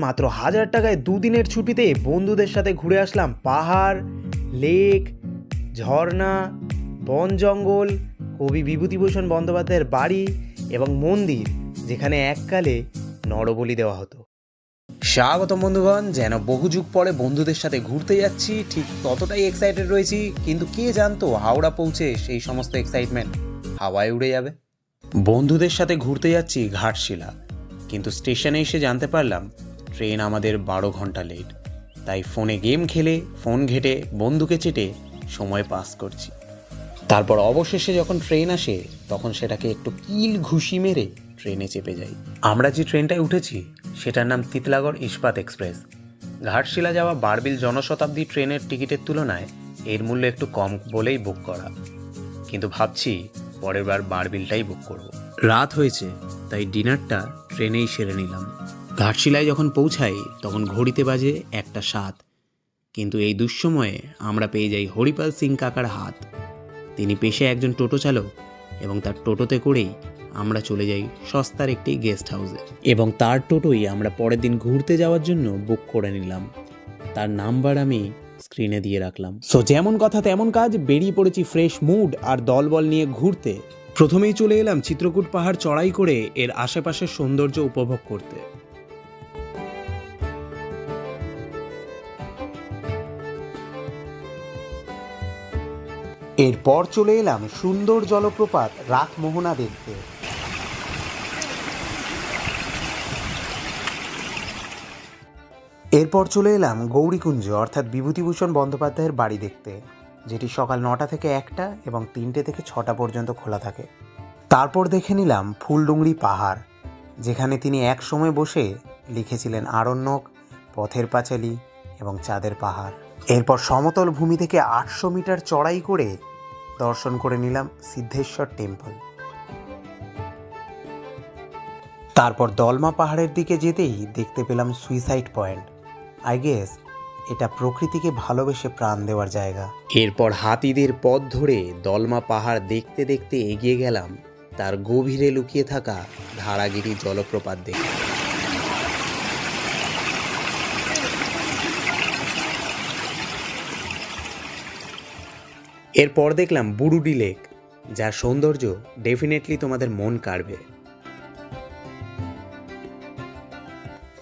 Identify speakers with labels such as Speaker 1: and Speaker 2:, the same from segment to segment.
Speaker 1: মাত্র 1000 টাকায় দুদিনের ছুটিতে বন্ধুদের সাথে ঘুরে আসলাম পাহাড়, লেক, ঝর্ণা, বন জঙ্গল, কবি বিভূতিভূষণ বন্দ্যোপাধ্যায়ের বাড়ি এবং মন্দির, যেখানে এককালে নরবলি দেওয়া হতো। স্বাগতম বন্ধুগণ, যেন বহু যুগ পরে বন্ধুদের সাথে ঘুরতে যাচ্ছি ঠিক ততটাই এক্সাইটেড রয়েছি, কিন্তু কে জানতো হাওড়া পৌঁছে সেই সমস্ত এক্সাইটমেন্ট হাওয়ায় উড়ে যাবে। বন্ধুদের সাথে ঘুরতে যাচ্ছি ঘাটশিলা, কিন্তু স্টেশনে এসে জানতে পারলাম ট্রেন আমাদের 12 ঘন্টা লেট। তাই ফোনে গেম খেলে, ফোন ঘেটে, বন্ধুকে চেটে সময় পাস করছি। তারপর অবশেষে যখন ট্রেন আসে তখন সেটাকে একটু কিল ঘুষি মেরে ট্রেনে চেপে যাই। আমরা যে ট্রেনটায় উঠেছি সেটার নাম তিতলাগড় ইস্পাত এক্সপ্রেস। ঘাটশিলা যাওয়া বারবিল জনশতাব্দী ট্রেনের টিকিটের তুলনায় এর মূল্য একটু কম বলেই বুক করা, কিন্তু ভাবছি পরের বার বারবিলটাই বুক করব। রাত হয়েছে তাই ডিনারটা ট্রেনেই সেরে নিলাম। ঘাটশিলায় যখন পৌঁছাই তখন ঘড়িতে বাজে 1:07, কিন্তু এই দুঃসময়ে আমরা পেয়ে যাই হরিপাল সিং কাকার হাত। তিনি পেশায় একজন টোটো চালক এবং তার টোটোতে করেই আমরা চলে যাই সস্তার একটি গেস্ট হাউসে, এবং তার টোটোই আমরা পরের দিন ঘুরতে যাওয়ার জন্য বুক করে নিলাম। তার নাম্বার আমি স্ক্রিনে দিয়ে রাখলাম। সো যেমন কথা তেমন কাজ, বেরিয়ে পড়েছি ফ্রেশ মুড আর দলবল নিয়ে ঘুরতে। প্রথমেই চলে এলাম চিত্রকূট পাহাড় চড়াই করে এর আশেপাশের সৌন্দর্য উপভোগ করতে। এরপর চলে এলাম সুন্দর জলপ্রপাত রাতমোহনা দেখতে। এরপর চলে এলাম গৌরীকুঞ্জ অর্থাৎ বিভূতিভূষণ বন্দ্যোপাধ্যায়ের বাড়ি দেখতে, যেটি সকাল 9টা থেকে 1টা এবং 3টে থেকে 6টা পর্যন্ত খোলা থাকে। তারপর দেখে নিলাম ফুলডুংরি পাহাড়, যেখানে তিনি এক সময় বসে লিখেছিলেন আরণ্যক, পথের পাঁচালী এবং চাঁদের পাহাড়। এরপর সমতল ভূমি থেকে 800 মিটার চড়াই করে দর্শন করে নিলাম সিদ্ধেশ্বর টেম্পল। তারপর দলমা পাহাড়ের দিকে যেতেই দেখতে পেলাম সুইসাইড পয়েন্ট। আই গেস এটা প্রকৃতিকে ভালোবেসে প্রাণ দেওয়ার জায়গা। এরপর হাতিদের পথ ধরে দলমা পাহাড় দেখতে দেখতে এগিয়ে গেলাম তার গভীরে লুকিয়ে থাকা ধারাগিরি জলপ্রপাত দেখে। এরপর দেখলাম বুরুডি লেক, যার সৌন্দর্য ডেফিনেটলি তোমাদের মন কাড়বে।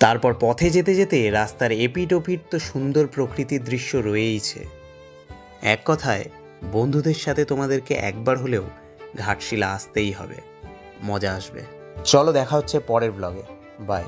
Speaker 1: তারপর পথে যেতে যেতে রাস্তার এপিট ওপিট তো সুন্দর প্রকৃতির দৃশ্য রয়েইছে। এক কথায় বন্ধুদের সাথে তোমাদেরকে একবার হলেও ঘাটশিলা আসতেই হবে, মজা আসবে। চলো দেখা হচ্ছে পরের ব্লগে, বাই।